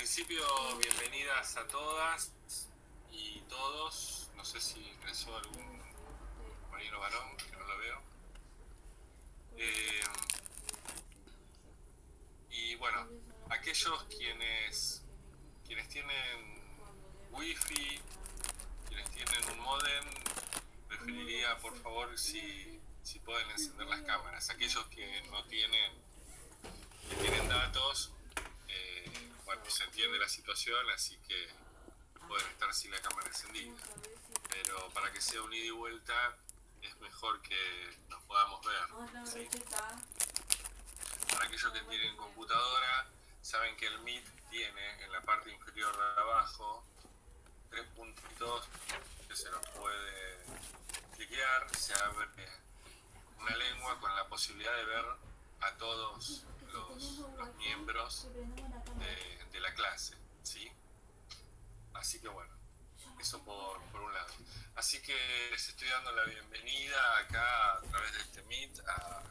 principio, bienvenidas a todas y todos. No sé si ingresó algún compañero varón, que no lo veo. Y bueno, aquellos quienes tienen wifi, quienes tienen un modem, preferiría por favor si pueden encender las cámaras. Aquellos que no tienen, que tienen datos, bueno, se entiende la situación, así que pueden estar sin la cámara encendida. Pero para que sea un ida y vuelta, es mejor que nos podamos ver, ¿sí? Para aquellos que tienen computadora, saben que el Meet tiene en la parte inferior de abajo 3 puntitos que se los puede cliquear, se abre una lengua con la posibilidad de ver a todos los miembros de la clase, ¿sí? Así que bueno, eso por un lado. Así que les estoy dando la bienvenida acá a través de este Meet a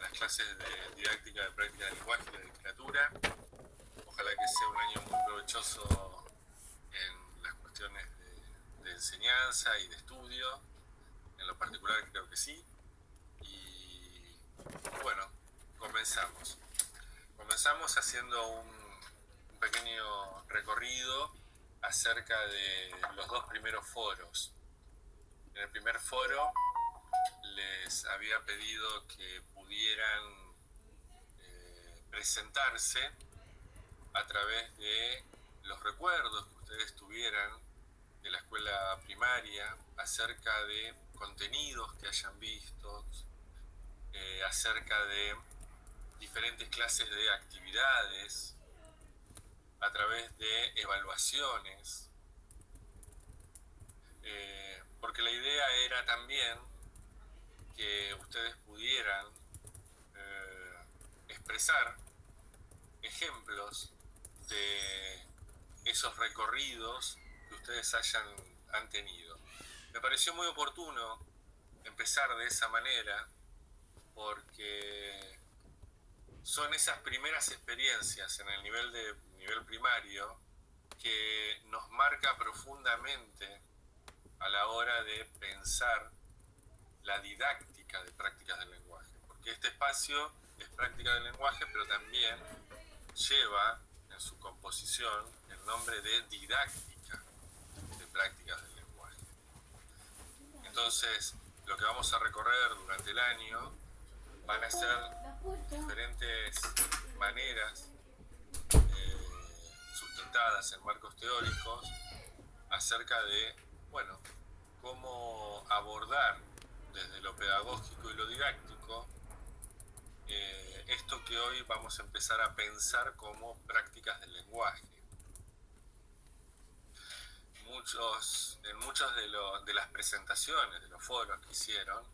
las clases de didáctica de práctica de lenguaje y de literatura. Ojalá que sea un año muy provechoso en las cuestiones de enseñanza y de estudio. En lo particular creo que sí. Y bueno, comenzamos. Comenzamos haciendo un pequeño recorrido acerca de los dos primeros foros. En el primer foro les había pedido que pudieran presentarse a través de los recuerdos que ustedes tuvieran de la escuela primaria, acerca de contenidos que hayan visto, acerca de diferentes clases de actividades, a través de evaluaciones, porque la idea era también que ustedes pudieran expresar ejemplos de esos recorridos que ustedes han tenido. Me pareció muy oportuno empezar de esa manera porque son esas primeras experiencias en el nivel primario que nos marca profundamente a la hora de pensar la didáctica de prácticas del lenguaje, porque este espacio es práctica del lenguaje, pero también lleva en su composición el nombre de didáctica de prácticas del lenguaje. Entonces, lo que vamos a recorrer durante el año van a ser diferentes maneras sustentadas en marcos teóricos acerca de, bueno, cómo abordar desde lo pedagógico y lo didáctico esto que hoy vamos a empezar a pensar como prácticas del lenguaje. En muchas de las presentaciones, de los foros que hicieron,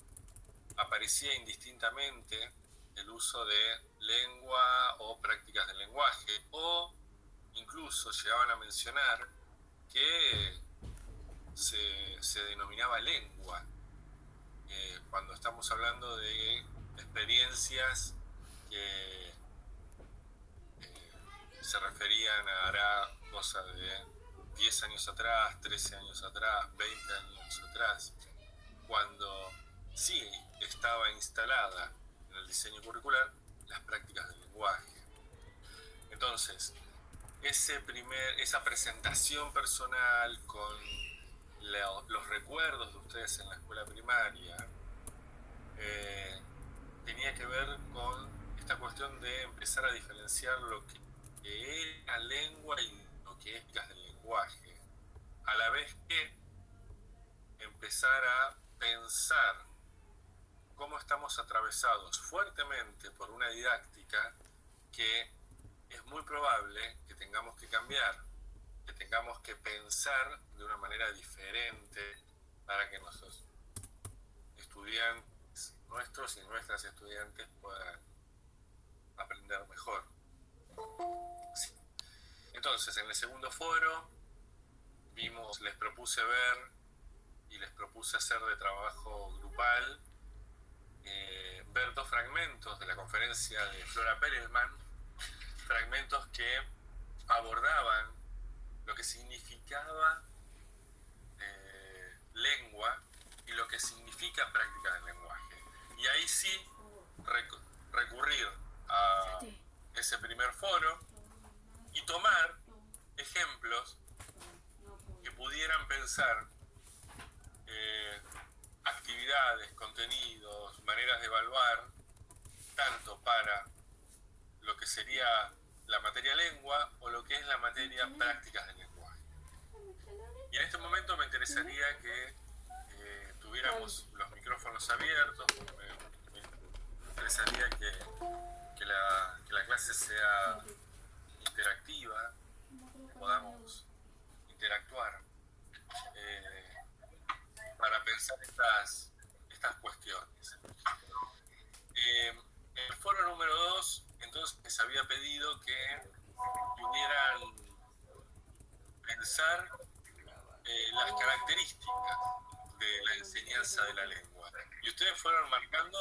aparecía indistintamente el uso de lengua o prácticas del lenguaje, o incluso llegaban a mencionar que se denominaba lengua cuando estamos hablando de experiencias que se referían a hará cosa de 10 años atrás, 13 años atrás, 20 años atrás, cuando sí estaba instalada en el diseño curricular las prácticas del lenguaje. Entonces, esa presentación personal con los recuerdos de ustedes en la escuela primaria tenía que ver con esta cuestión de empezar a diferenciar lo que es la lengua y lo que es prácticas del lenguaje, a la vez que empezar a pensar cómo estamos atravesados fuertemente por una didáctica que es muy probable que tengamos que cambiar, que tengamos que pensar de una manera diferente para que nuestros estudiantes, nuestros y nuestras estudiantes puedan aprender mejor. Sí. Entonces, en el segundo foro les propuse ver y les propuse hacer de trabajo grupal ver dos fragmentos de la conferencia de Flora Perelman, fragmentos que abordaban lo que significaba lengua y lo que significa práctica del lenguaje. Y ahí sí recurrir a ese primer foro y tomar ejemplos que pudieran pensar actividades, contenidos, maneras de evaluar, tanto para lo que sería la materia lengua o lo que es la materia prácticas del lenguaje. Y en este momento me interesaría que tuviéramos los micrófonos abiertos, me interesaría que la clase sea interactiva, que podamos interactuar para pensar estas cuestiones. En el foro número 2, entonces, les había pedido que pudieran pensar las características de la enseñanza de la lengua. Y ustedes fueron marcando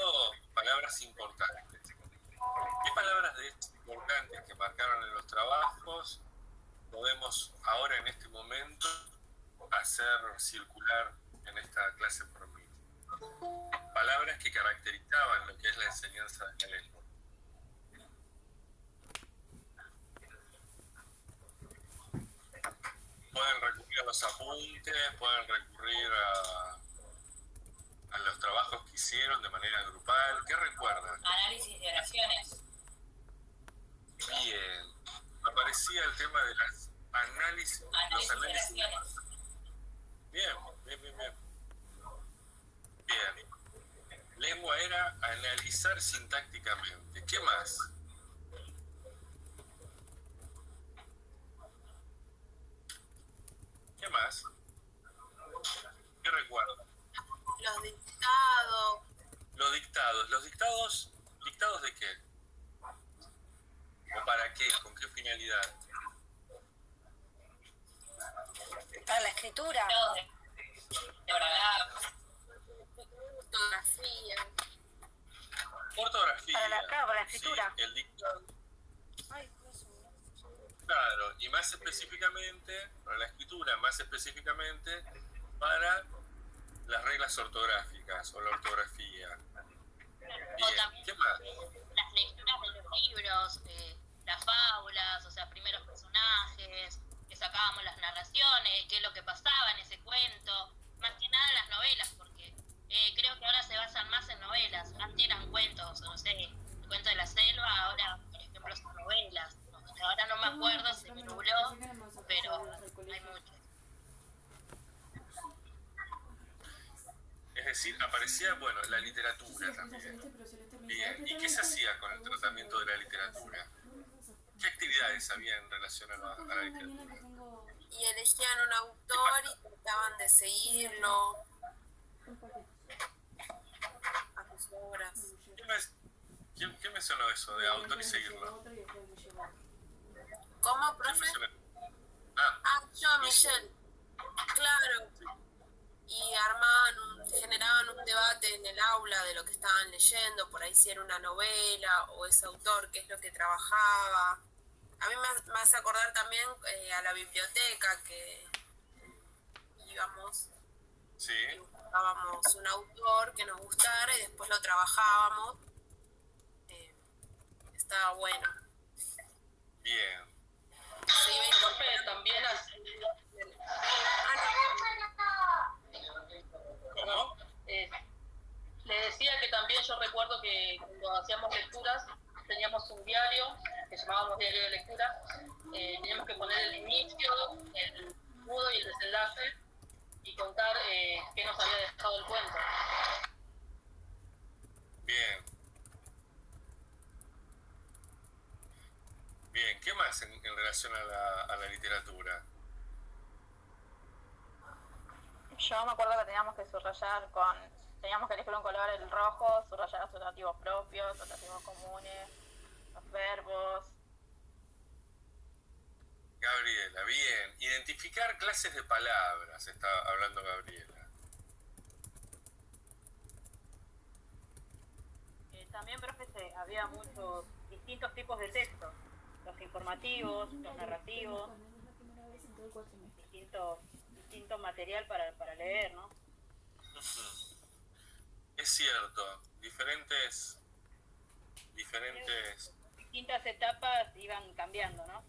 palabras importantes. ¿Qué palabras de estas importantes que marcaron en los trabajos podemos ahora en este momento hacer circular en esta clase por mí? Palabras que caracterizaban lo que es la enseñanza de la lengua. Pueden recurrir a los apuntes, pueden recurrir a los trabajos que hicieron de manera grupal. ¿Qué recuerdan? Análisis de oraciones. Bien. Aparecía el tema de los análisis de oraciones. Bien. Bien. Lengua era analizar sintácticamente. ¿Qué más? ¿Qué más? ¿Qué recuerdan? Los dictados. Los dictados. ¿Dictados de qué? ¿O para qué? ¿Con qué finalidad? Para la escritura. De orar. Ortografía. Ortografía. Para la escritura. Sí, el dictado. Claro, y más específicamente, para la escritura, más específicamente para las reglas ortográficas o la ortografía. Bien, ¿qué más? Las lecturas de los libros, las fábulas, o sea, primeros personajes, que sacábamos las narraciones, qué es lo que pasaba en ese cuento, más que nada las novelas, porque creo que ahora se basan más en novelas. Antes eran cuentos, no sé, el cuento de la selva, ahora, por ejemplo, son novelas. Ahora no me acuerdo, se me nubló, pero hay muchos. Es decir, aparecía, bueno, la literatura también. Bien, ¿y qué se hacía con el tratamiento de la literatura? ¿Qué actividades había en relación a la literatura? Y elegían un autor y trataban de seguirlo a sus obras. ¿Qué me sonó eso de autor y seguirlo? ¿Cómo, profe? Yo, Michelle. Claro. Y generaban un debate en el aula de lo que estaban leyendo, por ahí si era una novela o ese autor, qué es lo que trabajaba. A mí me hace acordar también a la biblioteca que íbamos. Sí. Y buscábamos un autor que nos gustara y después lo trabajábamos. Estaba bueno. Bien. Se iba a incorporar también ¿Cómo? Le decía que también yo recuerdo que cuando hacíamos lecturas teníamos un diario que llamábamos diario de lectura. Teníamos que poner el inicio, el nudo y el desenlace y contar qué nos había dejado el cuento. Bien. Bien, ¿qué más en relación a la literatura? Yo me acuerdo que teníamos que teníamos que elegir un color, el rojo, subrayar sustantivos propios, sustantivos comunes, los verbos. Gabriela, bien. Identificar clases de palabras, está hablando Gabriela. También, profe, había muchos distintos tipos de textos. los informativos, los narrativos, distinto material para leer, ¿no? Es cierto, diferentes Distintas etapas iban cambiando, ¿no?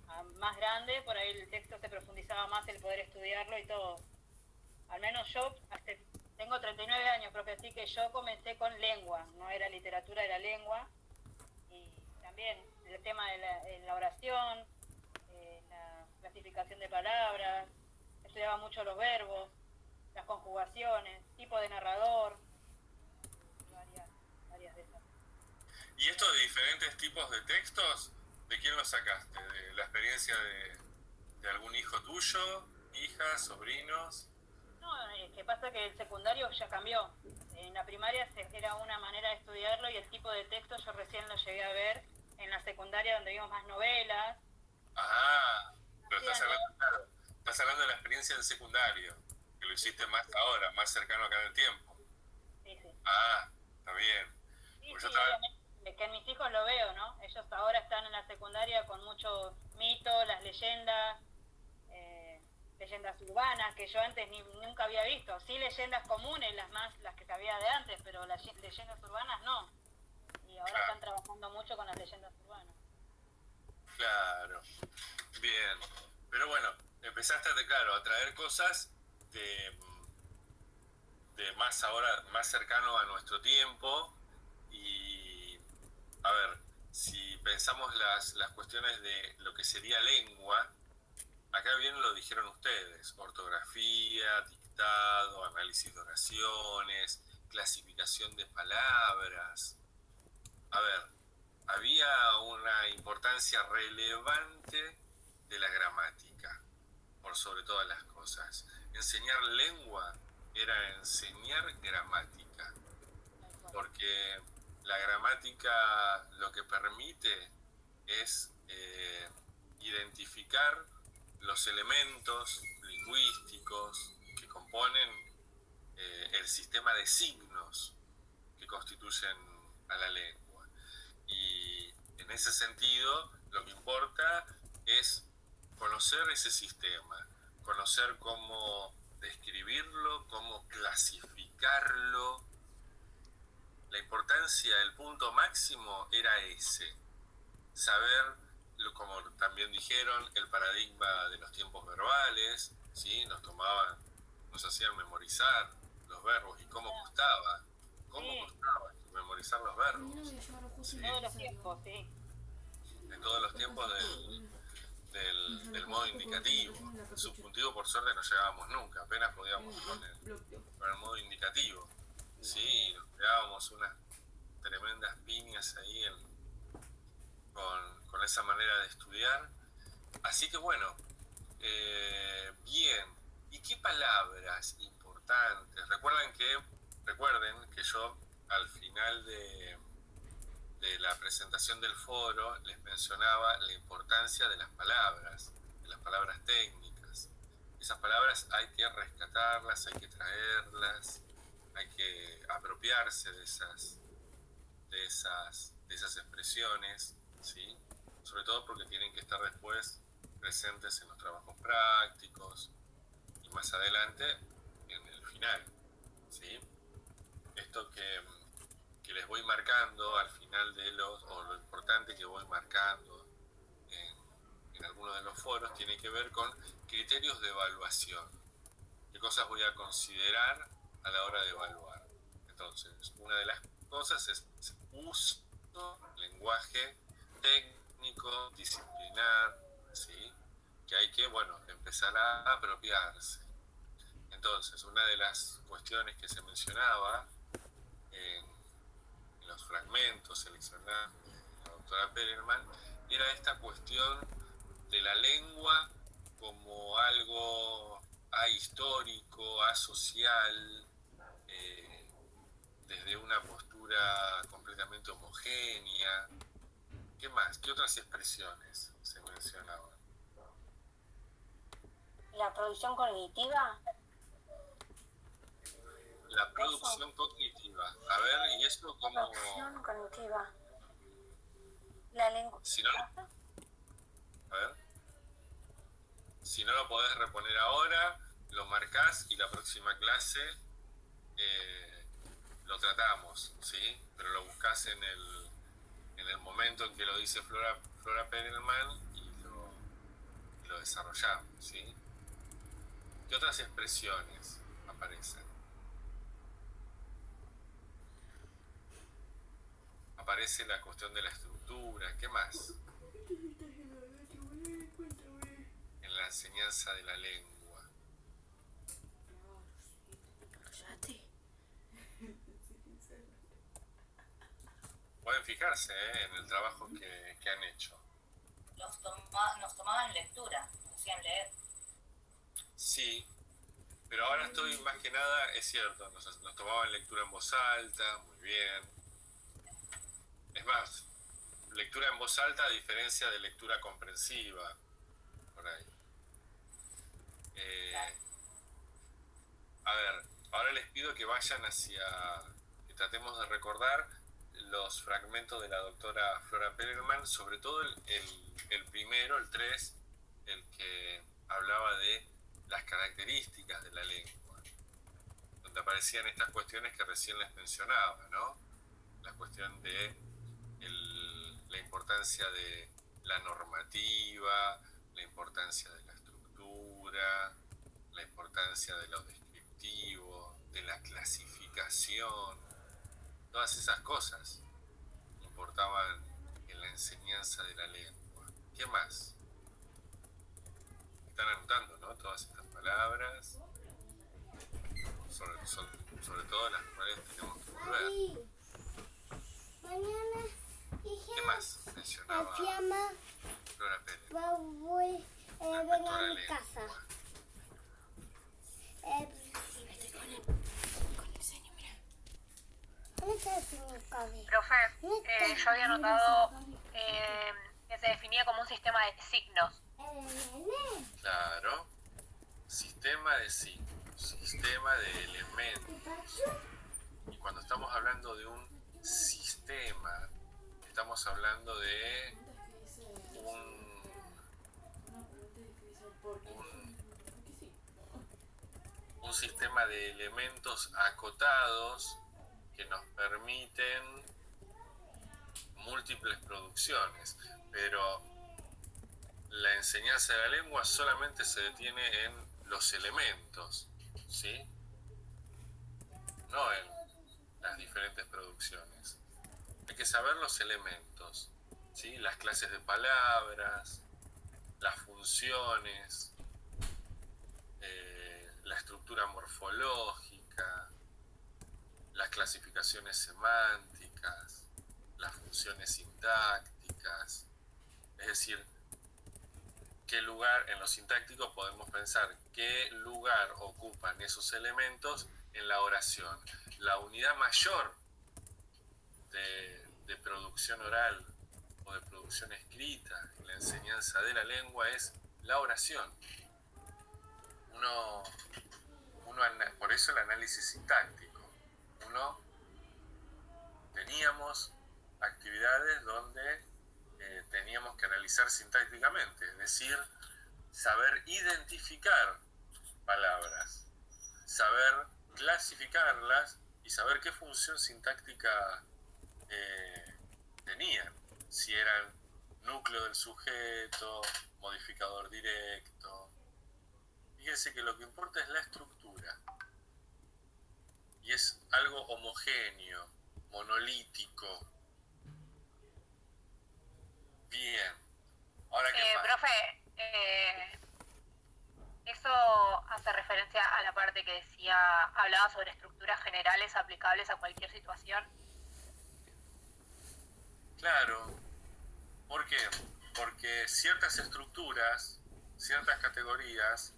A más grande, por ahí el texto se profundizaba más el poder estudiarlo y todo. Al menos yo, tengo 39 años, profe, así que yo comencé con lengua, no era literatura, era lengua. Y también el tema de la oración, la clasificación de palabras, estudiaba mucho los verbos, las conjugaciones, tipo de narrador, varias de esas. ¿Y estos de diferentes tipos de textos, de quién los sacaste? ¿De la experiencia de algún hijo tuyo, hijas, sobrinos? No, que pasa que el secundario ya cambió. En la primaria era una manera de estudiarlo y el tipo de texto yo recién lo llegué a ver en la secundaria donde vimos más novelas. Ah, pero estás hablando de la experiencia del secundario, que lo hiciste más ahora, más cercano acá en el tiempo. Sí. Ah, está bien. Sí, Pues obviamente, que en mis hijos lo veo, ¿no? Ellos ahora están en la secundaria con muchos mitos, las leyendas, leyendas urbanas que yo antes nunca había visto. Sí, leyendas comunes, las que sabía de antes, pero las leyendas urbanas no. Y ahora están trabajando mucho con las leyendas urbanas. Claro, bien. Pero bueno, empezaste a traer cosas de más cercano a nuestro tiempo. Y a ver, si pensamos las cuestiones de lo que sería lengua, acá bien lo dijeron ustedes: ortografía, dictado, análisis de oraciones, clasificación de palabras. A ver, había una importancia relevante de la gramática, por sobre todas las cosas. Enseñar lengua era enseñar gramática, porque la gramática lo que permite es identificar los elementos lingüísticos que componen el sistema de signos que constituyen a la lengua. Y en ese sentido, lo que importa es conocer ese sistema, conocer cómo describirlo, cómo clasificarlo. La importancia, el punto máximo era ese: saber, como también dijeron, el paradigma de los tiempos verbales, ¿sí? Nos hacían memorizar los verbos y cómo costaba memorizar los verbos. ¿Sí? Todos los tiempos, sí. En todos los tiempos del modo indicativo. El subjuntivo, por suerte, no llegábamos nunca, apenas podíamos con el modo indicativo. Sí, nos pegábamos unas tremendas piñas ahí con esa manera de estudiar. Así que bueno, bien. ¿Y qué palabras importantes? Recuerden que yo al final de la presentación del foro les mencionaba la importancia de las palabras técnicas. Esas palabras hay que rescatarlas, hay que traerlas, hay que apropiarse de esas expresiones, ¿sí? Sobre todo porque tienen que estar después presentes en los trabajos prácticos y más adelante en el final, ¿sí? Esto que les voy marcando al final o lo importante que voy marcando en algunos de los foros tiene que ver con criterios de evaluación. ¿Qué cosas voy a considerar a la hora de evaluar? Entonces, una de las cosas es uso, lenguaje técnico, disciplinar, ¿sí? Que hay que, empezar a apropiarse. Entonces, una de las cuestiones que se mencionaba en los fragmentos seleccionados de la doctora Perelman era esta cuestión de la lengua como algo ahistórico, asocial, desde una postura completamente homogénea. ¿Qué más? ¿Qué otras expresiones se mencionaban? La producción cognitiva. La producción cognitiva. A ver, ¿y esto cómo? Producción cognitiva. La lengua. Si no, A ver. Si no lo podés reponer ahora, lo marcás y la próxima clase lo tratamos, ¿sí? Pero lo buscás en el momento en que lo dice Flora Perelman y lo desarrollamos, ¿sí? ¿Qué otras expresiones aparecen? Aparece la cuestión de la estructura. ¿Qué más? En la enseñanza de la lengua. Pueden fijarse en el trabajo que han hecho. Nos tomaban lectura, nos hacían leer. Sí, pero ahora estoy más que nada, es cierto, nos tomaban lectura en voz alta, muy bien. Es más, lectura en voz alta a diferencia de lectura comprensiva, por ahí. A ver, ahora les pido que vayan que tratemos de recordar los fragmentos de la doctora Flora Perelman, sobre todo el primero, el 3, el que hablaba de las características de la lengua, donde aparecían estas cuestiones que recién les mencionaba, ¿no? La cuestión de la importancia de la normativa, la importancia de la estructura, la importancia de lo descriptivo, de la clasificación, todas esas cosas importaban en la enseñanza de la lengua. ¿Qué más? Están anotando, ¿no? Todas estas palabras, sobre todo las cuales tenemos que volver. ¿Qué más mencionaba Flora Pérez? Voy vengo a mi casa. ¿Dónde está el señor Cabe? Profe, yo había notado que se definía como un sistema de signos. Claro, sistema de signos, sistema de elementos. Y cuando estamos hablando de un sistema, estamos hablando de un sistema de elementos acotados que nos permiten múltiples producciones, pero la enseñanza de la lengua solamente se detiene en los elementos, ¿sí? No en las diferentes producciones. Hay que saber los elementos, ¿sí? Las clases de palabras, las funciones, la estructura morfológica, las clasificaciones semánticas, las funciones sintácticas. Es decir, qué lugar en lo sintáctico podemos pensar qué lugar ocupan esos elementos en la oración. La unidad mayor de producción oral o de producción escrita en la enseñanza de la lengua es la oración. Por eso el análisis sintáctico. Teníamos actividades donde teníamos que analizar sintácticamente, es decir, saber identificar palabras, saber clasificarlas y saber qué función sintáctica tenían, si eran núcleo del sujeto, modificador directo. Fíjense que lo que importa es la estructura y es algo homogéneo, monolítico. Bien. Ahora, ¿qué pasa? Profe, eso hace referencia a la parte que decía, hablaba sobre estructuras generales aplicables a cualquier situación. Claro. ¿Por qué? Porque ciertas estructuras, ciertas categorías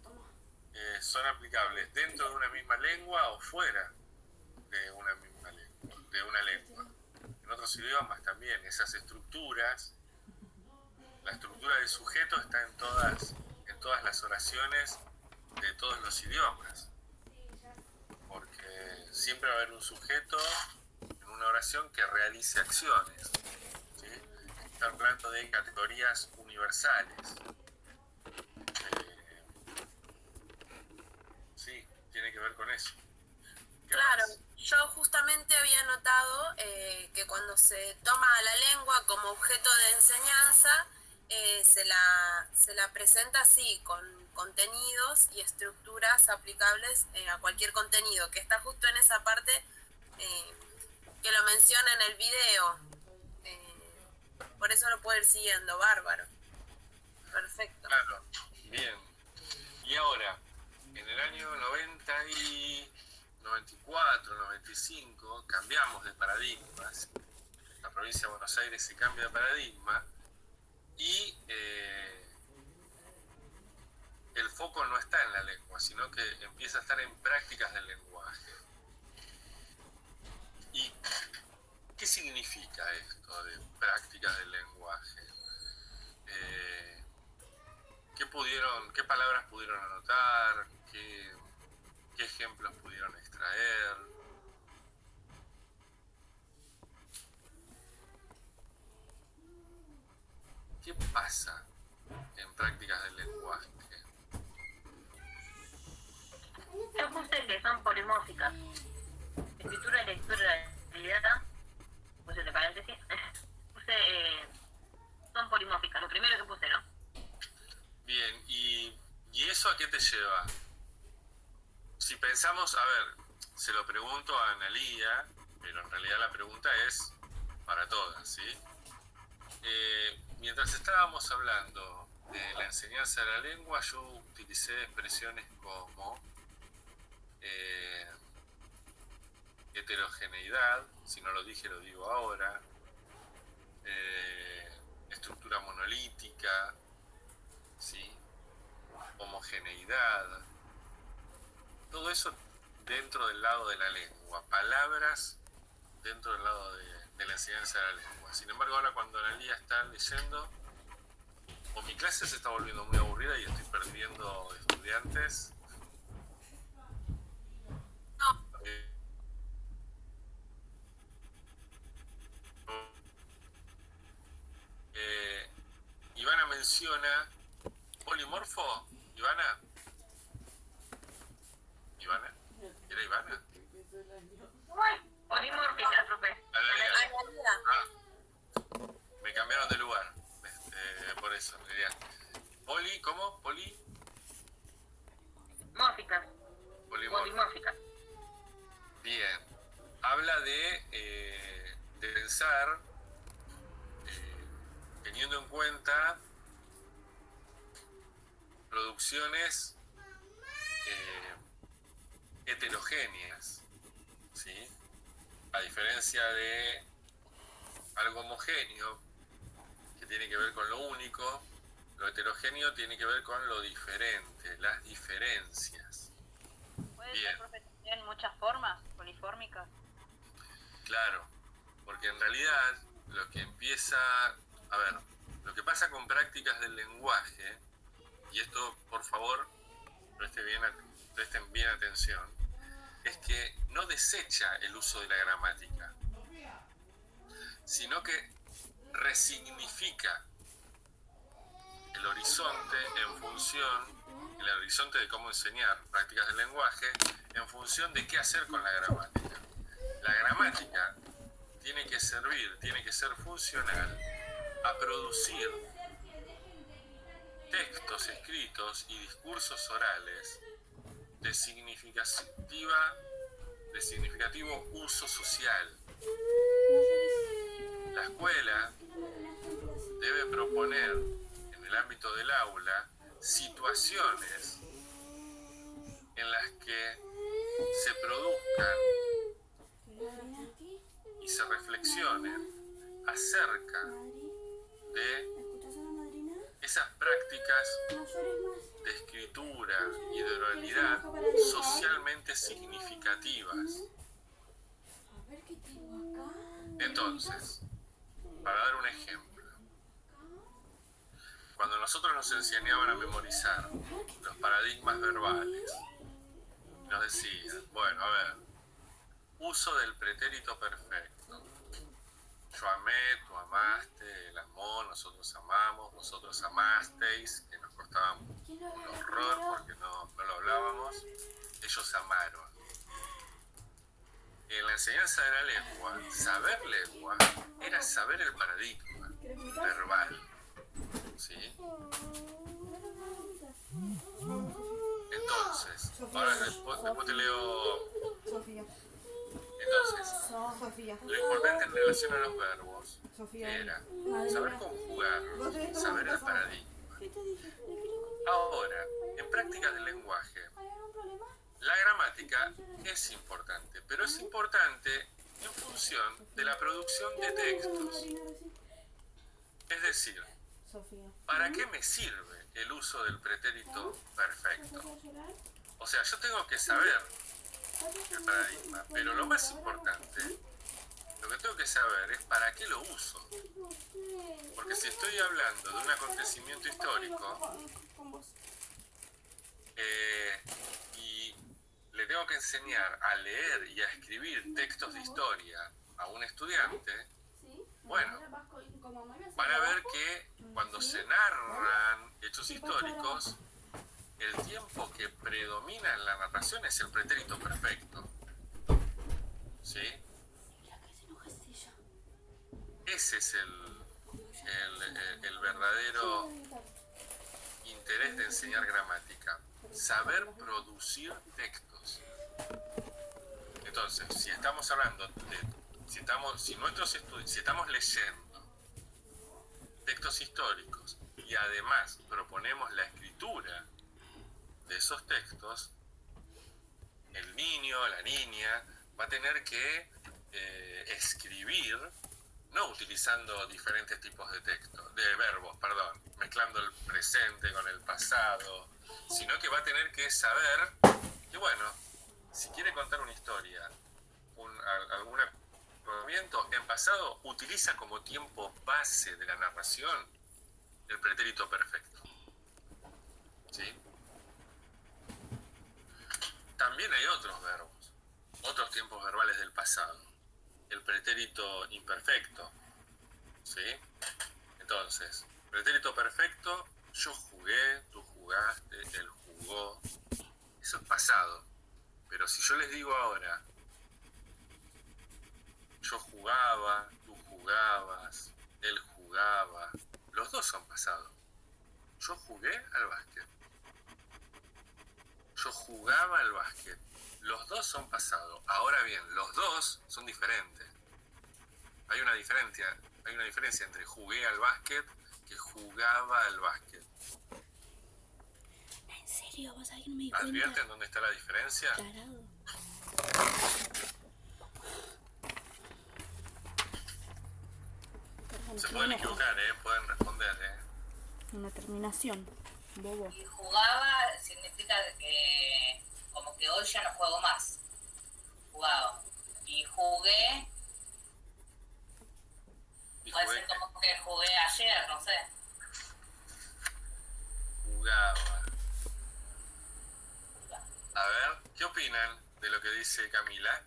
son aplicables dentro de una misma lengua o fuera de una misma lengua, de una lengua. En otros idiomas también esas estructuras, la estructura del sujeto está en todas las oraciones de todos los idiomas, porque siempre va a haber un sujeto en una oración que realice acciones, ¿sí? Está hablando de categorías universales. Sí, tiene que ver con eso. Claro, yo justamente había notado que cuando se toma a la lengua como objeto de enseñanza, se la presenta así, con contenidos y estructuras aplicables a cualquier contenido, que está justo en esa parte que lo menciona en el video. Por eso lo puedo ir siguiendo, bárbaro. Perfecto. Claro, bien. Y ahora, en el año 94, 95, cambiamos de paradigmas. La provincia de Buenos Aires se cambia de paradigma y el foco no está en la lengua, sino que empieza a estar en prácticas del lenguaje. ¿Y qué significa esto de prácticas del lenguaje? ¿Qué palabras pudieron anotar? ¿Qué ejemplos pudieron extraer? ¿Qué pasa en prácticas del lenguaje? Yo puse que son polimórficas. Escritura y lectura de realidad, puse entre paréntesis, son polimórficas, lo primero que puse, ¿no? Bien, ¿y eso a qué te lleva? Si pensamos, a ver, se lo pregunto a Analía, pero en realidad la pregunta es para todas, ¿sí? Mientras estábamos hablando de la enseñanza de la lengua, yo utilicé expresiones como heterogeneidad, si no lo dije lo digo ahora, estructura monolítica, ¿sí? Homogeneidad, todo eso dentro del lado de la lengua, palabras dentro del lado de la enseñanza de la lengua. Sin embargo, ahora cuando Analía está leyendo, o mi clase se está volviendo muy aburrida y estoy perdiendo estudiantes. Ivana menciona polimorfo. ¿Ivana? ¿Era Ivana? Polimórficas, profe. Me cambiaron de lugar. Por eso, en realidad. ¿Cómo? Polimórficas. Bien. Habla de pensar teniendo en cuenta producciones heterogéneas, ¿sí? A diferencia de algo homogéneo, que tiene que ver con lo único, lo heterogéneo tiene que ver con lo diferente, las diferencias. ¿Puede Bien. ser, profe, también muchas formas polifórmicas? Claro, porque en realidad lo que pasa con prácticas del lenguaje, y esto por favor presten bien atención, es que no desecha el uso de la gramática, sino que resignifica el horizonte el horizonte de cómo enseñar prácticas del lenguaje en función de qué hacer con la gramática. La gramática tiene que ser funcional a producir textos escritos y discursos orales de significativo uso social. La escuela debe proponer en el ámbito del aula situaciones en las que se produzcan y se reflexionen acerca de esas prácticas de escritura y de oralidad socialmente significativas. Entonces, para dar un ejemplo, cuando nosotros nos enseñaban a memorizar los paradigmas verbales, nos decían, bueno, a ver, uso del pretérito perfecto. yo amé, tú amaste, él amó, nosotros amamos, vosotros amasteis, que nos costaba un horror porque no lo hablábamos, ellos amaron. En la enseñanza de la lengua, saber lengua era saber el paradigma verbal, ¿sí? Entonces, ahora después te leo. Entonces, lo importante en relación a los verbos era saber conjugarlos, saber el paradigma. Ahora, en prácticas del lenguaje, la gramática es importante, pero es importante en función de la producción de textos. Es decir, ¿para qué me sirve el uso del pretérito perfecto? O sea, yo tengo que saber el paradigma, pero lo más importante, lo que tengo que saber es para qué lo uso. Porque si estoy hablando de un acontecimiento histórico y le tengo que enseñar a leer y a escribir textos de historia a un estudiante, bueno, van a ver que cuando se narran hechos históricos, el tiempo que predomina en la narración es el pretérito perfecto. ¿Sí? Ese es el verdadero interés de enseñar gramática. Saber producir textos. Entonces, si estamos hablando de... Si estamos leyendo textos históricos y además proponemos la escritura de esos textos, el niño, la niña, va a tener que escribir, no utilizando diferentes tipos de verbos, mezclando el presente con el pasado, sino que va a tener que saber que, bueno, si quiere contar una historia, algún acontecimiento en pasado, utiliza como tiempo base de la narración el pretérito perfecto. ¿Sí? También hay otros verbos, otros tiempos verbales del pasado. El pretérito imperfecto, ¿sí? Entonces, pretérito perfecto, yo jugué, tú jugaste, él jugó. Eso es pasado. Pero si yo les digo ahora, yo jugaba, tú jugabas, él jugaba, los dos son pasado. Yo jugué al básquet. Yo jugaba al básquet. Los dos son pasado. Ahora bien, los dos son diferentes. Hay una diferencia entre jugué al básquet que jugaba al básquet. ¿En serio? ¿Vos sabés que no me di cuenta? ¿Advierten dónde está la diferencia? Tarado. Se pueden equivocar, pueden responder, Una terminación, bobo. Y jugaba significa que como que hoy ya no juego más. Jugaba. Y jugué. Y Puede jugué, ser como que jugué ayer, no sé. jugaba. A ver, ¿qué opinan de lo que dice Camila?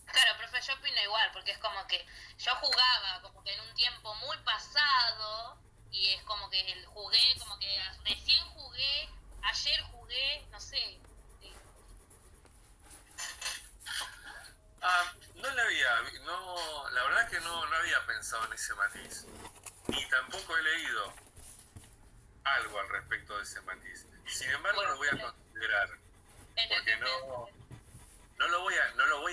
Claro, profe, yo opino igual, porque es como que yo jugaba como que en un tiempo muy pasado y es como que jugué, como que recién jugué, ayer jugué, no sé. Sí. La verdad que no había pensado en ese matiz. Ni tampoco he leído algo al respecto de ese matiz. Sin embargo, lo voy a considerar, porque no lo voy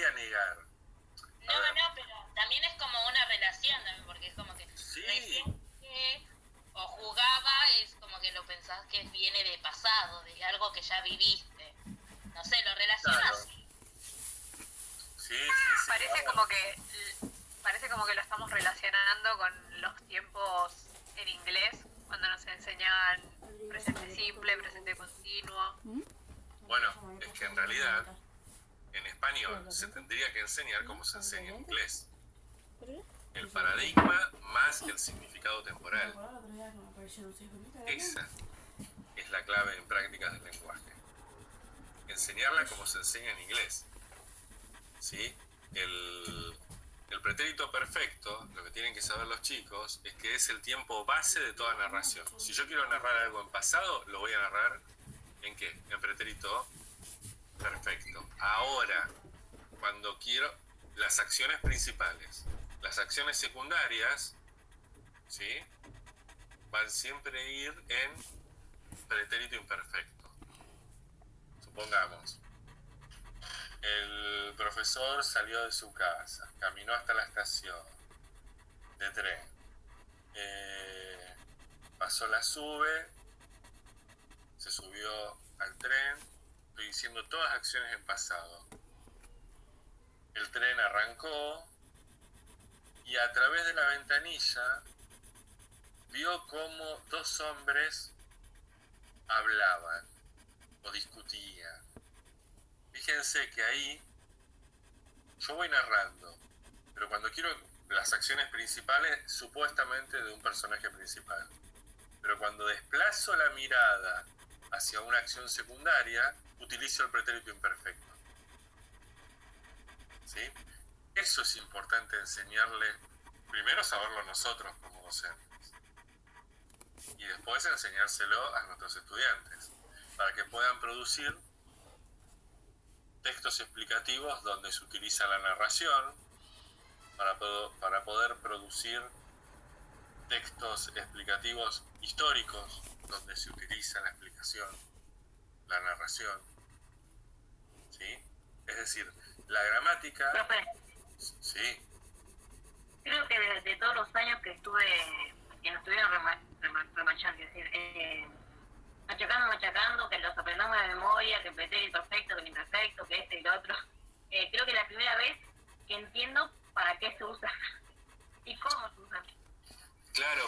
a negar. No, pero también es como una relación también, porque es como que Sí. recién jugué o jugaba, es como que lo pensás que viene de pasado, de algo que ya viviste. No sé, lo relacionas. Claro. Sí. Parece como que lo estamos relacionando con los tiempos en inglés, cuando nos enseñaban presente simple, presente continuo. Bueno, es que en realidad en español se tendría que enseñar como se enseña en inglés. El paradigma más el significado temporal. Esa es la clave en prácticas del lenguaje. Enseñarla como se enseña en inglés. ¿Sí? El pretérito perfecto, lo que tienen que saber los chicos, es que es el tiempo base de toda narración. Si yo quiero narrar algo en pasado, lo voy a narrar ¿en qué? En pretérito perfecto. Ahora, cuando quiero las acciones principales, las acciones secundarias, ¿sí? Van siempre a ir en pretérito imperfecto. Supongamos, el profesor salió de su casa, caminó hasta la estación de tren, pasó la sube, se subió al tren, estoy diciendo todas acciones en pasado. El tren arrancó y a través de la ventanilla vio cómo dos hombres hablaban o discutían. Fíjense que ahí yo voy narrando, pero cuando quiero las acciones principales, supuestamente de un personaje principal. Pero cuando desplazo la mirada hacia una acción secundaria, utilizo el pretérito imperfecto. ¿Sí? Eso es importante enseñarle, primero saberlo nosotros como docentes, y después enseñárselo a nuestros estudiantes, para que puedan producir textos explicativos donde se utiliza la narración, para poder producir textos explicativos históricos donde se utiliza la explicación, la narración, ¿sí? Es decir, la gramática... Profe, Sí, creo que de todos los años que nos estuvieron remachando, es decir, machacando, que los aprendamos de memoria, que el pretérito perfecto, que el imperfecto, que este y lo otro, creo que es la primera vez que entiendo para qué se usa y cómo se usa. claro,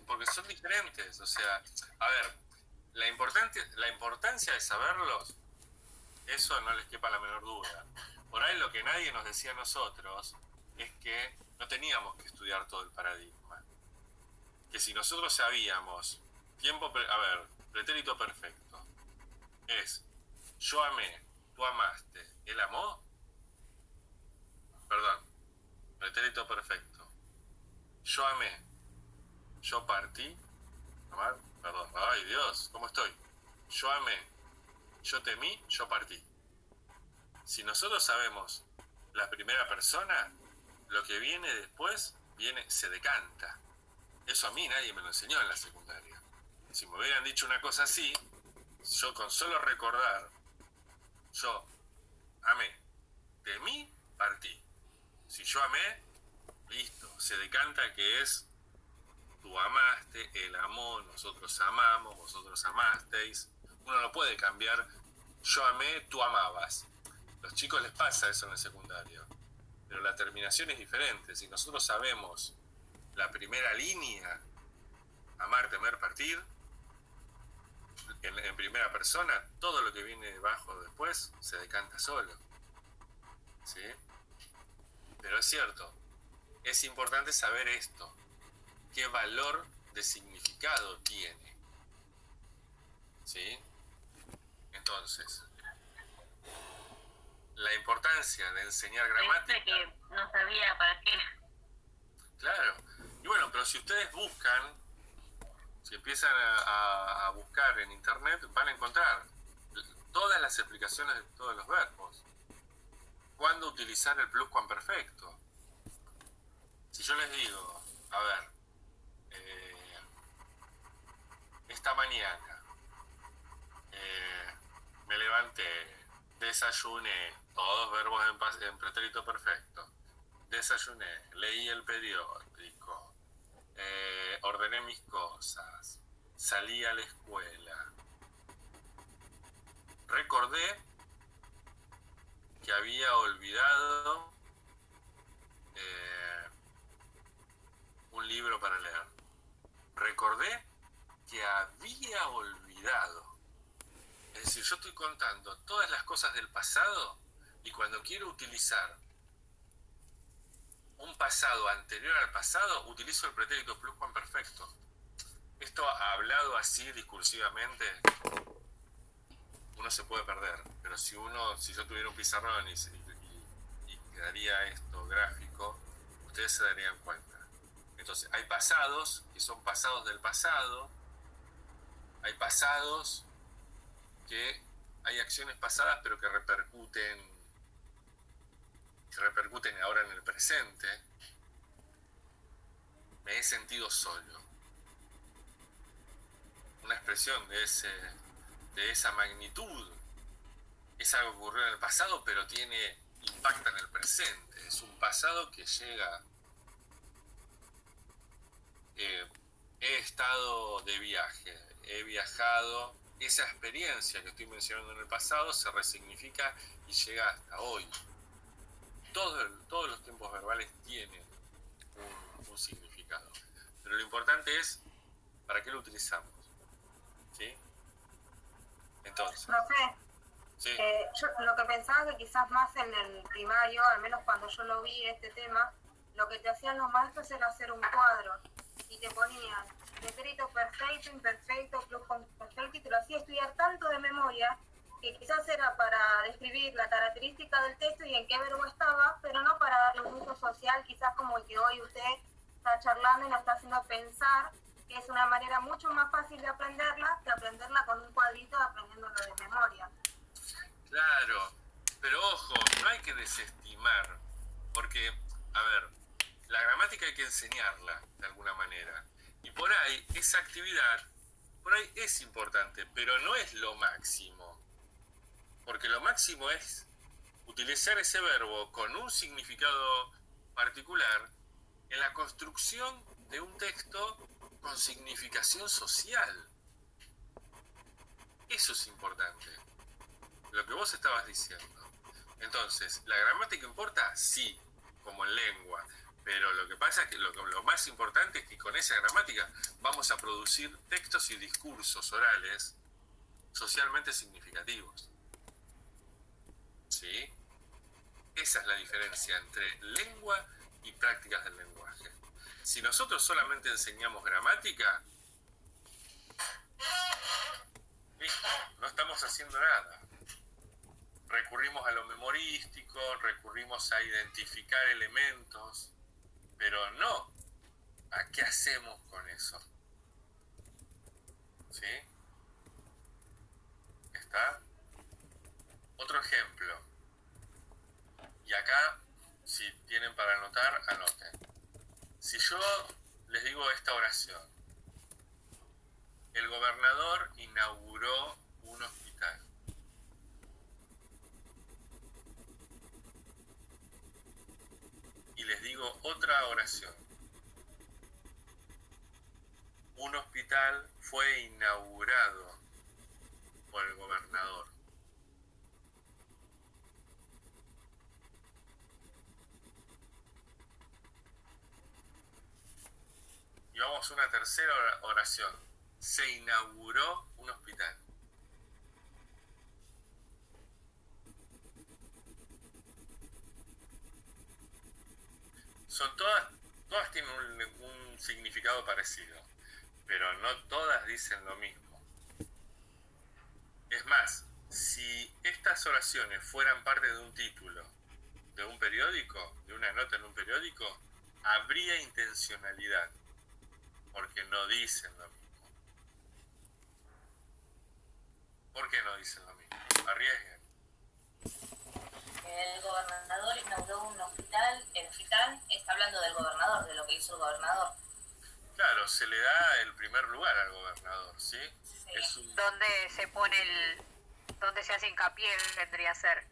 porque son diferentes. O sea, a ver, la importancia de saberlos, eso no les quepa la menor duda. Por ahí lo que nadie nos decía a nosotros es que no teníamos que estudiar todo el paradigma. Que si nosotros sabíamos pretérito perfecto es yo amé, tú amaste, él amó. Perdón, pretérito perfecto. Yo amé, yo partí. Perdón, ay Dios, ¿cómo estoy? Yo amé, yo temí, yo partí. Si nosotros sabemos la primera persona, lo que viene después se decanta. Eso a mí nadie me lo enseñó en la secundaria. Si me hubieran dicho una cosa así, yo con solo recordar, yo amé, temí, partí. Si yo amé, listo, se decanta que es tú amaste, él amó, nosotros amamos, vosotros amasteis. Uno no puede cambiar yo amé, tú amabas. Los chicos les pasa eso en el secundario, pero la terminación es diferente. Si nosotros sabemos la primera línea, amar, temer, partir, en primera persona, todo lo que viene debajo después se decanta solo. ¿Sí? Pero es cierto, es importante saber esto, qué valor de significado tiene. ¿Sí? Entonces, la importancia de enseñar gramática... que no sabía para qué. Claro. Y bueno, pero si ustedes buscan, si empiezan a buscar en internet, van a encontrar todas las explicaciones de todos los verbos. ¿Cuándo utilizar el pluscuamperfecto? Si yo les digo, a ver, esta mañana me levanté, desayuné, todos verbos en pretérito perfecto. Desayuné, leí el periódico, ordené mis cosas, salí a la escuela. Recordé que había olvidado un libro para leer. Recordé que había olvidado. Es decir, yo estoy contando todas las cosas del pasado y cuando quiero utilizar un pasado anterior al pasado, utilizo el pretérito pluscuamperfecto. Esto hablado así discursivamente, uno se puede perder, pero si yo tuviera un pizarrón y quedaría esto gráfico, ustedes se darían cuenta. Entonces, hay pasados que son pasados del pasado, hay pasados que hay acciones pasadas pero que repercuten ahora en el presente. Me he sentido solo. Una expresión de esa magnitud es algo que ocurrió en el pasado pero impacta en el presente. Es un pasado que llega. He estado de viaje, he viajado, esa experiencia que estoy mencionando en el pasado se resignifica y llega hasta hoy. Todos los tiempos verbales tienen un significado, pero lo importante es para qué lo utilizamos, ¿sí? Entonces, Profe, ¿sí? yo lo que pensaba que quizás más en el primario, al menos cuando yo lo vi este tema, lo que te hacían los maestros era hacer un cuadro y te ponían pretérito perfecto, imperfecto, perfecto, y te lo hacía estudiar tanto de memoria que quizás era para describir la característica del texto y en qué verbo estaba, pero no para darle un uso social, quizás como el que hoy usted está charlando y nos está haciendo pensar que es una manera mucho más fácil de aprenderla que aprenderla con un cuadrito aprendiéndolo de memoria. Claro, pero ojo, no hay que desestimar, porque, a ver, la gramática hay que enseñarla de alguna manera. Y por ahí, esa actividad, por ahí es importante, pero no es lo máximo. Porque lo máximo es utilizar ese verbo con un significado particular en la construcción de un texto con significación social. Eso es importante. Lo que vos estabas diciendo. Entonces, ¿la gramática importa? Sí, como en lengua. Pero lo que pasa es que lo más importante es que con esa gramática vamos a producir textos y discursos orales socialmente significativos. ¿Sí? Esa es la diferencia entre lengua y prácticas del lenguaje. Si nosotros solamente enseñamos gramática, listo, no estamos haciendo nada. Recurrimos a lo memorístico, recurrimos a identificar elementos, pero no a qué hacemos con eso. ¿Sí? ¿Está? Otro ejemplo. Y acá, si tienen para anotar, anoten. Si yo les digo esta oración: el gobernador inauguró un hospital. Y les digo otra oración: un hospital fue inaugurado por el gobernador. Y vamos a una tercera oración: se inauguró un hospital. Son todas tienen un significado parecido, pero no todas dicen lo mismo. Es más, si estas oraciones fueran parte de un título, de un periódico, de una nota en un periódico, habría intencionalidad, porque no dicen lo mismo. ¿Por qué no dicen lo mismo? Arriesguen. El gobernador inauguró un hospital. El hospital está hablando del gobernador, de lo que hizo el gobernador. Claro, se le da el primer lugar al gobernador, ¿sí? Sí. Es un... ¿Dónde se pone dónde se hace hincapié vendría a ser?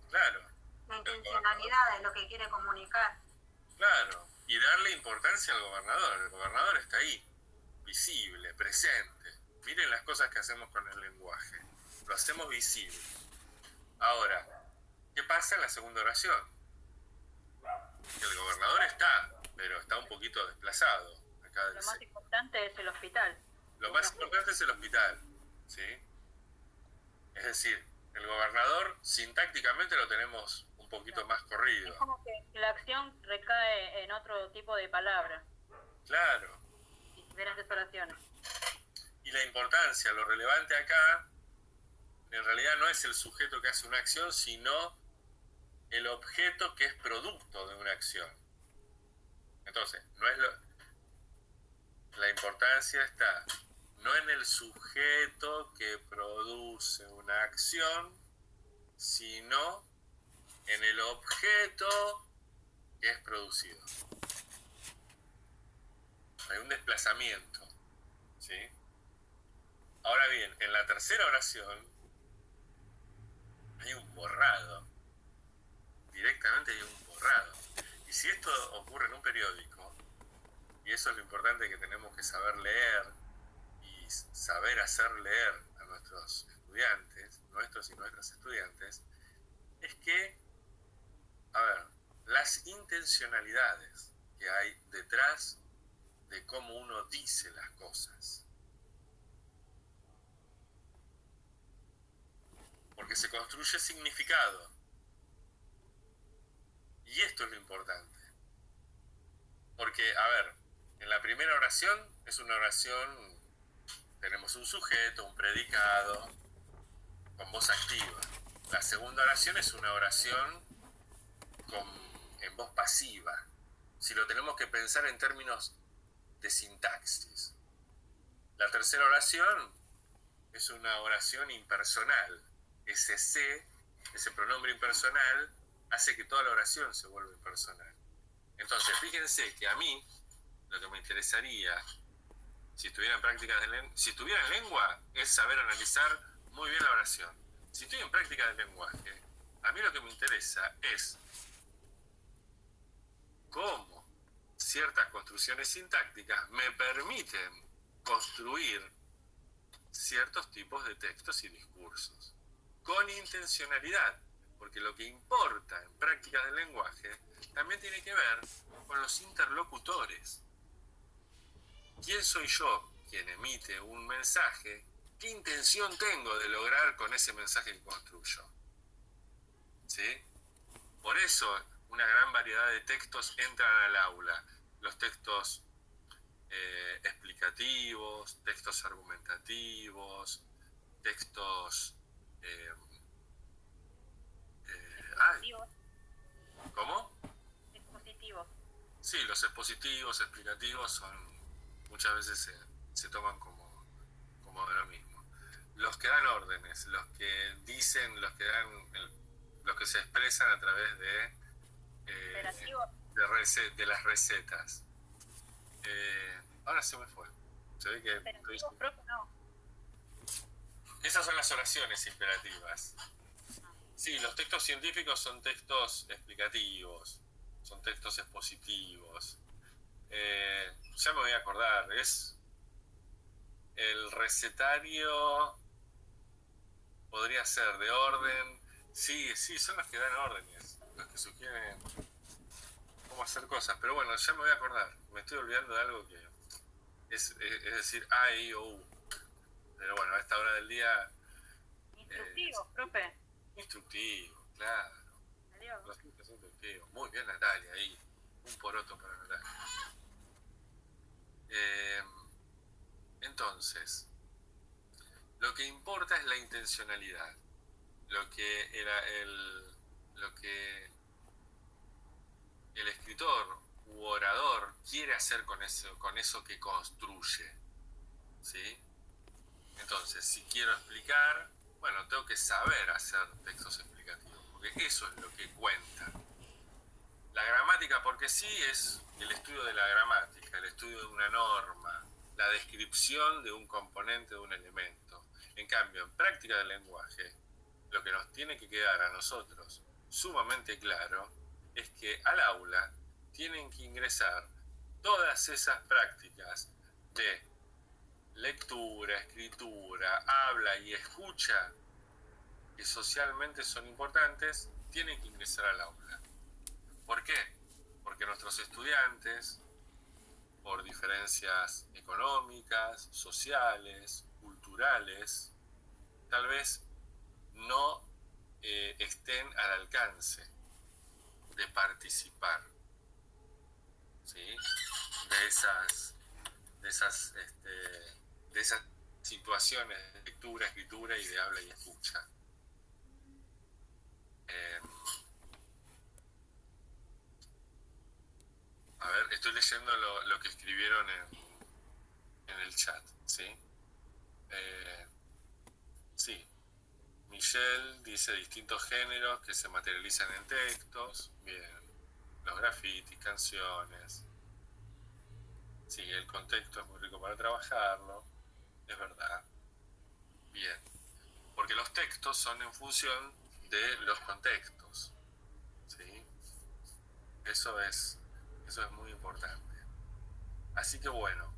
Claro. La intencionalidad es lo que quiere comunicar. Claro, y darle importancia al gobernador. El gobernador está ahí, visible, presente. Miren las cosas que hacemos con el lenguaje. Lo hacemos visible. Ahora, ¿qué pasa en la segunda oración? El gobernador está, pero está un poquito desplazado. Acá Lo más importante es el hospital. Lo más importante es el hospital, ¿sí? Es decir, el gobernador sintácticamente lo tenemos un poquito más corrido. Es como que la acción recae en otro tipo de palabra. Claro. Diferentes oraciones. Y la importancia, lo relevante acá, en realidad no es el sujeto que hace una acción, sino el objeto que es producto de una acción. Entonces, la importancia está no en el sujeto que produce una acción, sino en el objeto que es producido. Hay un desplazamiento, ¿sí? Ahora bien, en la tercera oración hay un borrado. Directamente hay un borrado. Y si esto ocurre en un periódico, y eso es lo importante que tenemos que saber leer y saber hacer leer a nuestros estudiantes, nuestros y nuestras estudiantes, es que, a ver, las intencionalidades que hay detrás de cómo uno dice las cosas. Porque se construye significado. Y esto es lo importante. Porque, a ver, en la primera oración es una oración, tenemos un sujeto, un predicado, con voz activa. La segunda oración es una oración en voz pasiva. Si lo tenemos que pensar en términos de sintaxis. La tercera oración es una oración impersonal. Ese se, ese pronombre impersonal, hace que toda la oración se vuelva impersonal. Entonces, fíjense que a mí, lo que me interesaría, si estuviera en lengua, es saber analizar muy bien la oración. Si estoy en práctica del lenguaje, a mí lo que me interesa es cómo ciertas construcciones sintácticas me permiten construir ciertos tipos de textos y discursos, con intencionalidad, porque lo que importa en prácticas del lenguaje también tiene que ver con los interlocutores. ¿Quién soy yo quien emite un mensaje? ¿Qué intención tengo de lograr con ese mensaje que construyo? ¿Sí? Por eso una gran variedad de textos entran al aula. Los textos explicativos, textos argumentativos, textos... ¿Cómo? Expositivos. Sí, los expositivos, explicativos muchas veces se toman como de lo mismo. Los que dan órdenes, los que dicen, los que se expresan a través de las recetas. Ahora se me fue. Se ve que no. Esas son las oraciones imperativas. Sí, los textos científicos son textos explicativos, son textos expositivos. Ya me voy a acordar, es el recetario, podría ser de orden. Sí, son los que dan órdenes, los que sugieren cómo hacer cosas. Pero bueno, ya me voy a acordar, me estoy olvidando de algo que es decir A, I, O, U. Pero bueno, a esta hora del día... Instructivos, profe. Instructivo, claro. Adiós. Los textos instructivos. Muy bien, Natalia, ahí. Un poroto para Natalia. Entonces, lo que importa es la intencionalidad. Lo que el escritor u orador quiere hacer con eso que construye. ¿Sí? Entonces, si quiero explicar, bueno, tengo que saber hacer textos explicativos, porque eso es lo que cuenta. La gramática, porque sí, es el estudio de la gramática, el estudio de una norma, la descripción de un componente, de un elemento. En cambio, en práctica del lenguaje, lo que nos tiene que quedar a nosotros sumamente claro es que al aula tienen que ingresar todas esas prácticas de lectura, escritura, habla y escucha, que socialmente son importantes, tienen que ingresar al aula. ¿Por qué? Porque nuestros estudiantes, por diferencias económicas, sociales, culturales, tal vez no estén al alcance de participar, ¿sí? de esas situaciones de lectura, escritura y de habla y escucha. A ver, estoy leyendo lo que escribieron en el chat, ¿sí? Sí. Michelle dice distintos géneros que se materializan en textos. Bien. Los grafitis, canciones. Sí, el contexto es muy rico para trabajarlo. Es verdad. Bien. Porque los textos son en función de los contextos. ¿Sí? Eso es muy importante. Así que bueno.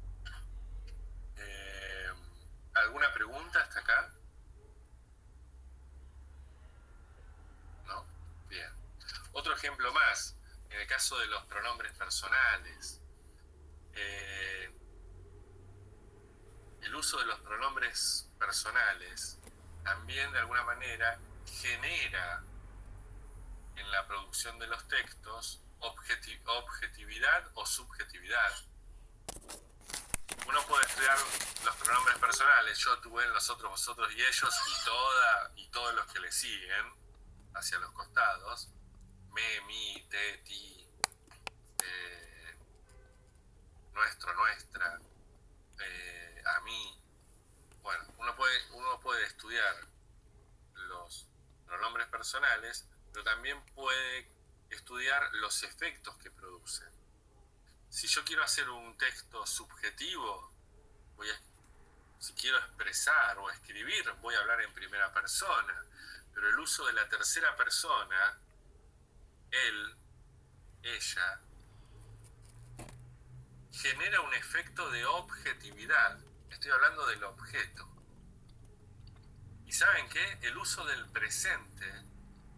¿Alguna pregunta hasta acá? ¿No? Bien. Otro ejemplo más, en el caso de los pronombres personales. El uso de los pronombres personales también de alguna manera genera en la producción de los textos objetividad o subjetividad. Uno puede estudiar los pronombres personales, yo, tú, él, nosotros, vosotros y ellos, y todos los que le siguen hacia los costados, me, mi, te, ti, nuestro, nuestra, a mí. Bueno, uno puede estudiar los pronombres personales, pero también puede estudiar los efectos que producen. Si yo quiero hacer un texto subjetivo, si quiero expresar o escribir, voy a hablar en primera persona, pero el uso de la tercera persona, él, ella, genera un efecto de objetividad. Estoy hablando del objeto. ¿Y saben qué? El uso del presente,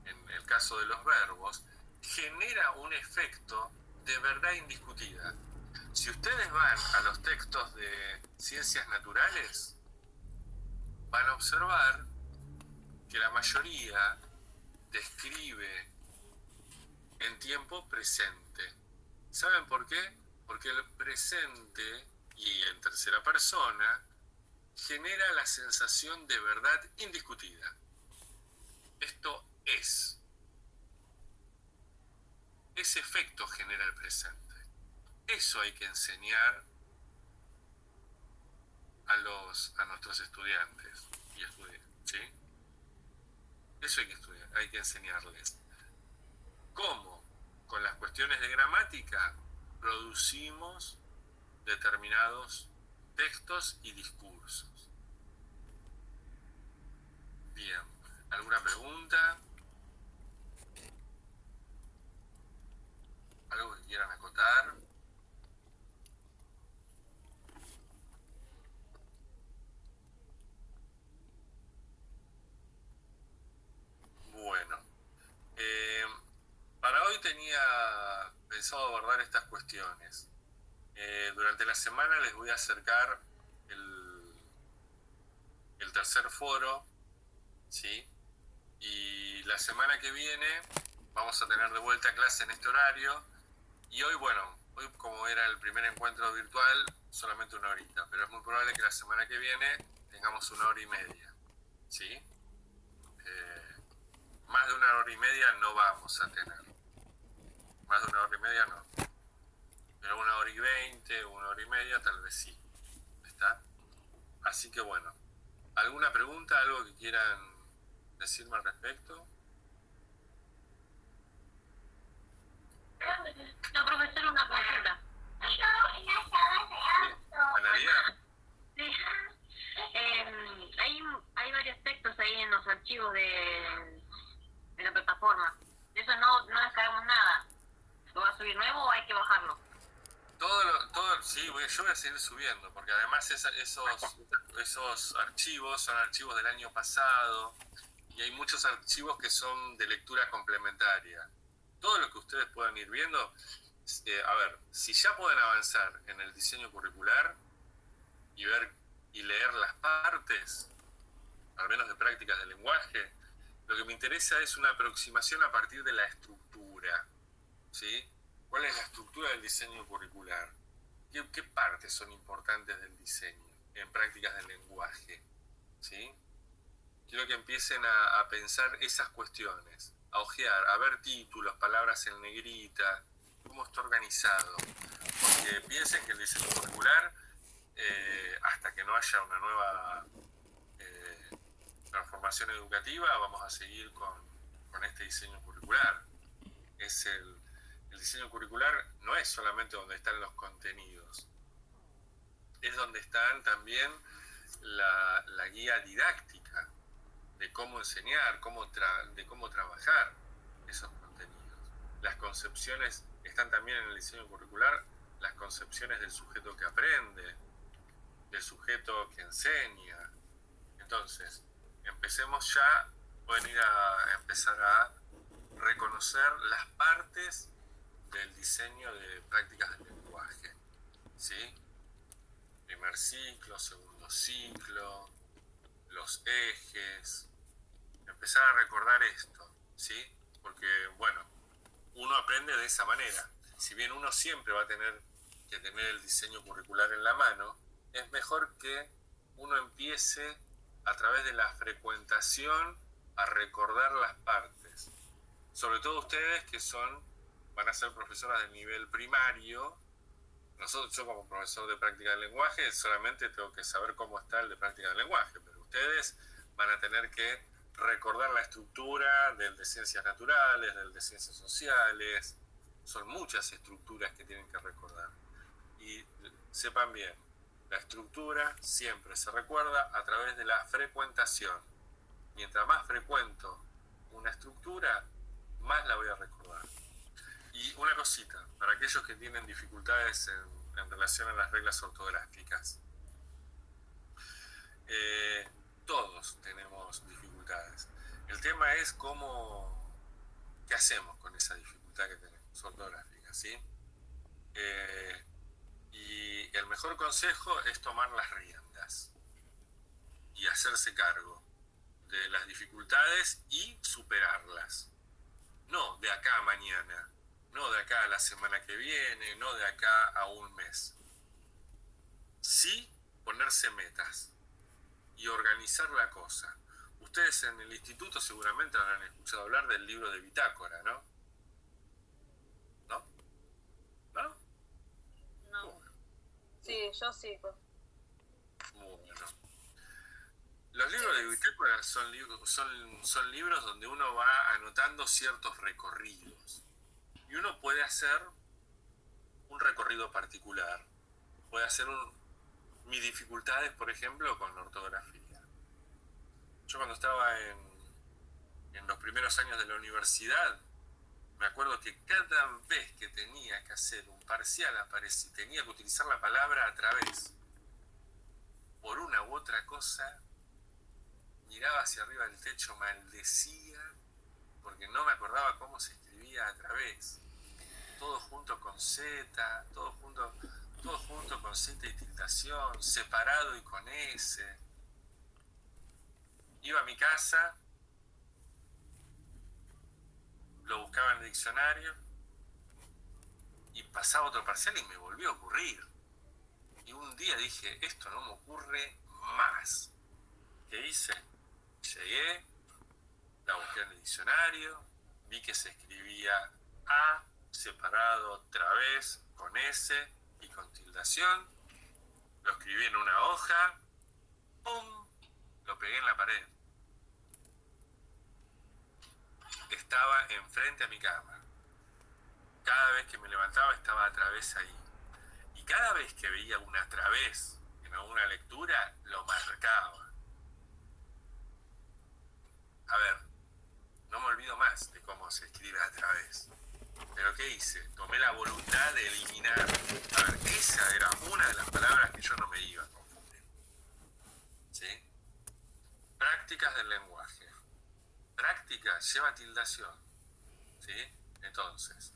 en el caso de los verbos, genera un efecto de verdad indiscutida. Si ustedes van a los textos de ciencias naturales, van a observar que la mayoría describe en tiempo presente. ¿Saben por qué? Porque el presente y en tercera persona genera la sensación de verdad indiscutida. Esto es. Ese efecto genera el presente. Eso hay que enseñar a nuestros estudiantes y estudiantes, ¿sí? Eso hay que enseñarles. ¿Cómo? Con las cuestiones de gramática producimos determinados textos y discursos. Bien, ¿alguna pregunta? ¿Algo que quieran acotar? Bueno, para hoy tenía pensado abordar estas cuestiones. Durante la semana les voy a acercar el tercer foro, ¿sí? Y la semana que viene vamos a tener de vuelta clase en este horario. Y hoy, bueno, hoy como era el primer encuentro virtual, solamente una horita, pero es muy probable que la semana que viene tengamos 1 hora y media, ¿sí? Más de 1 hora y media no vamos a tener. Más de 1 hora y media no. Pero 1 hora y 20, 1 hora y media tal vez sí. ¿Está? Así que bueno. ¿Alguna pregunta? ¿Algo que quieran decirme al respecto? No, profesor, una consulta. ¿Analía? Sí. Hay varios textos ahí en los archivos de la plataforma. De eso no descargamos nada. ¿Lo va a subir nuevo o hay que bajarlo? Sí, yo voy a seguir subiendo, porque además esos archivos son archivos del año pasado y hay muchos archivos que son de lectura complementaria. Todo lo que ustedes puedan ir viendo, a ver, si ya pueden avanzar en el diseño curricular y ver y leer las partes, al menos de prácticas del lenguaje, lo que me interesa es una aproximación a partir de la estructura, ¿sí? ¿Cuál es la estructura del diseño curricular? ¿Qué partes son importantes del diseño en prácticas del lenguaje? ¿Sí? Quiero que empiecen a pensar esas cuestiones, a ojear, a ver títulos, palabras en negrita, está organizado. Porque piensen que el diseño curricular, hasta que no haya una nueva transformación educativa, vamos a seguir con este diseño curricular. El diseño curricular no es solamente donde están los contenidos, es donde están también la guía didáctica de cómo enseñar, de cómo trabajar esos contenidos. Las concepciones están también en el diseño curricular, las concepciones del sujeto que aprende, del sujeto que enseña. Entonces, empecemos ya, pueden ir a empezar a reconocer las partes del diseño de prácticas del lenguaje, ¿sí? Primer ciclo, segundo ciclo, los ejes, empezar a recordar esto, ¿sí? Porque, bueno, uno aprende de esa manera. Si bien uno siempre va a tener que tener el diseño curricular en la mano, es mejor que uno empiece a través de la frecuentación a recordar las partes. Sobre todo ustedes que van a ser profesoras de nivel primario. Yo como profesor de práctica del lenguaje solamente tengo que saber cómo está el de práctica del lenguaje, pero ustedes van a tener que recordar la estructura del de ciencias naturales, del de ciencias sociales. Son muchas estructuras que tienen que recordar. Y sepan bien, la estructura siempre se recuerda a través de la frecuentación. Mientras más frecuento una estructura, más la voy a recordar. Y una cosita, para aquellos que tienen dificultades en relación a las reglas ortográficas. Todos tenemos dificultades. El tema es qué hacemos con esa dificultad que tenemos ortográfica, ¿sí? Y el mejor consejo es tomar las riendas y hacerse cargo de las dificultades y superarlas. No de acá a mañana, no de acá a la semana que viene, no de acá a un mes. Sí ponerse metas y organizar la cosa. Ustedes en el instituto seguramente habrán escuchado hablar del libro de bitácora, ¿no? ¿No? ¿No? No. Bueno. Sí, yo sí. Pues. Bueno. Los libros de bitácora son libros donde uno va anotando ciertos recorridos. Y uno puede hacer un recorrido particular. Puede hacer mis dificultades, por ejemplo, con la ortografía. Yo cuando estaba en los primeros años de la universidad, me acuerdo que cada vez que tenía que hacer un parcial tenía que utilizar la palabra a través. Por una u otra cosa, miraba hacia arriba del techo, maldecía, porque no me acordaba cómo se escribía a través. Todo junto con Z, todo junto con Z y tildación, separado y con S. Iba a mi casa, lo buscaba en el diccionario y pasaba otro parcial y me volvió a ocurrir. Y un día dije, esto no me ocurre más. ¿Qué hice? Llegué, la busqué en el diccionario, vi que se escribía A, separado otra vez, con S y con tildación. Lo escribí en una hoja, ¡pum! Lo pegué en la pared. Estaba enfrente a mi cama. Cada vez que me levantaba estaba a través ahí. Y cada vez que veía una a través en alguna lectura, lo marcaba. A ver, no me olvido más de cómo se escribe a través. Pero ¿qué hice? Tomé la voluntad de eliminar. A ver, esa era una de las palabras que yo no me iba a confundir. ¿Sí? Prácticas del lenguaje. Práctica lleva tildación. ¿Sí? Entonces,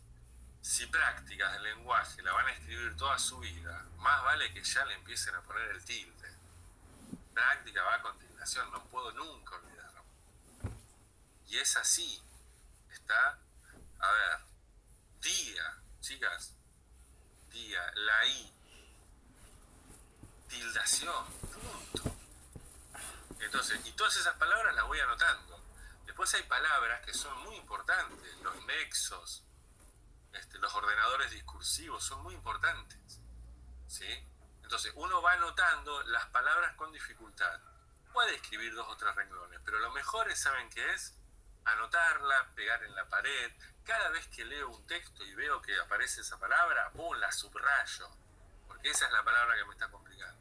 si prácticas del lenguaje la van a escribir toda su vida, más vale que ya le empiecen a poner el tilde. Práctica va con tildación, no puedo nunca olvidarlo. Y es así. Está, a ver, día, chicas, día, la I, tildación, punto. Entonces, y todas esas palabras las voy anotando. Después hay palabras que son muy importantes, los nexos, los ordenadores discursivos son muy importantes, ¿sí? Entonces, uno va anotando las palabras con dificultad. Puede escribir 2 o 3 renglones, pero lo mejor es, ¿saben qué es? Anotarla, pegar en la pared. Cada vez que leo un texto y veo que aparece esa palabra, ¡pum!, la subrayo, porque esa es la palabra que me está complicando.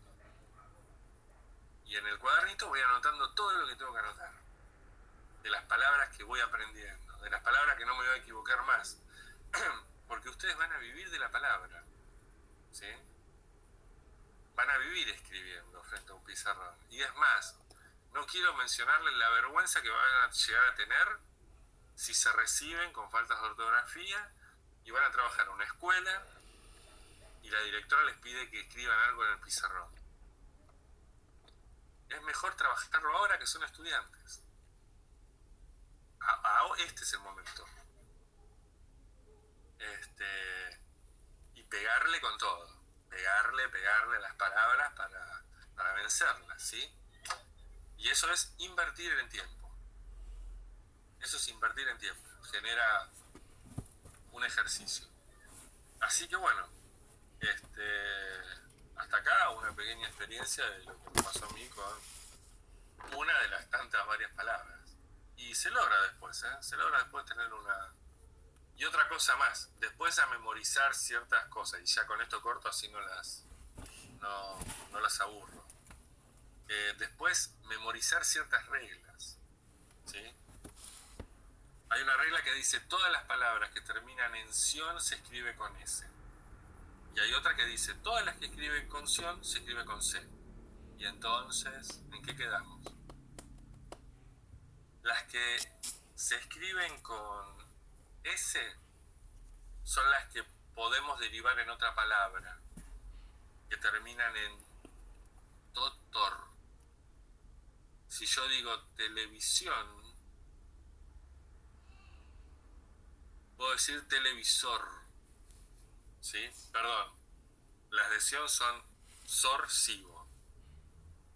Y en el cuadernito voy anotando todo lo que tengo que anotar, de las palabras que voy aprendiendo, de las palabras que no me voy a equivocar más, porque ustedes van a vivir de la palabra, ¿sí? Van a vivir escribiendo frente a un pizarrón. Y es más, no quiero mencionarles la vergüenza que van a llegar a tener si se reciben con faltas de ortografía y van a trabajar en una escuela y la directora les pide que escriban algo en el pizarrón. Es mejor trabajarlo ahora que son estudiantes. Este es el momento. Y pegarle con todo. Pegarle las palabras para vencerlas, ¿sí? Y eso es invertir en tiempo. Eso es invertir en tiempo. Genera un ejercicio. Así que bueno, hasta acá una pequeña experiencia de lo que me pasó a mí con una de las tantas varias palabras. Y se logra después, ¿eh? Se logra después tener una... Y otra cosa más, después a memorizar ciertas cosas, y ya con esto corto, así no las aburro. Después memorizar ciertas reglas, ¿sí? Hay una regla que dice todas las palabras que terminan en ción se escribe con S. Y hay otra que dice todas las que escriben con ción se escribe con C. Y entonces, ¿en qué quedamos? Las que se escriben con S son las que podemos derivar en otra palabra, que terminan en totor. Si yo digo televisión, puedo decir televisor, ¿sí? Perdón, las de sion son sorsivo,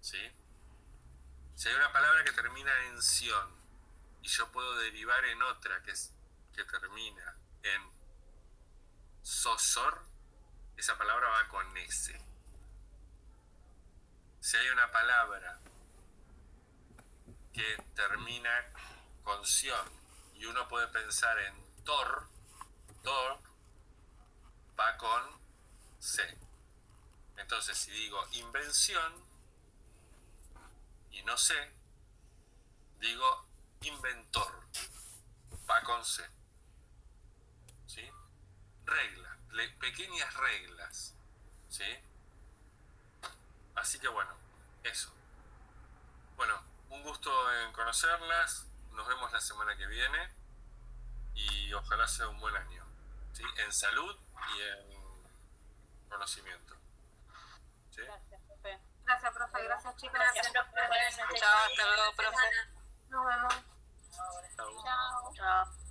¿sí? Si hay una palabra que termina en sion y yo puedo derivar en otra que termina en sosor, esa palabra va con S. Si hay una palabra que termina con sion y uno puede pensar en tor va con C. Entonces, si digo invención y no sé, digo inventor, va con C. ¿Sí? Reglas, pequeñas reglas, ¿sí? Así que bueno, eso. Bueno, un gusto en conocerlas, nos vemos la semana que viene y ojalá sea un buen año, ¿sí? En salud y en conocimiento. ¿Sí? Gracias, profe. Gracias, profe. Gracias, chicos. Gracias, profe. Chao, hasta luego, profe. Nos vemos. Chau. Chao. Chao.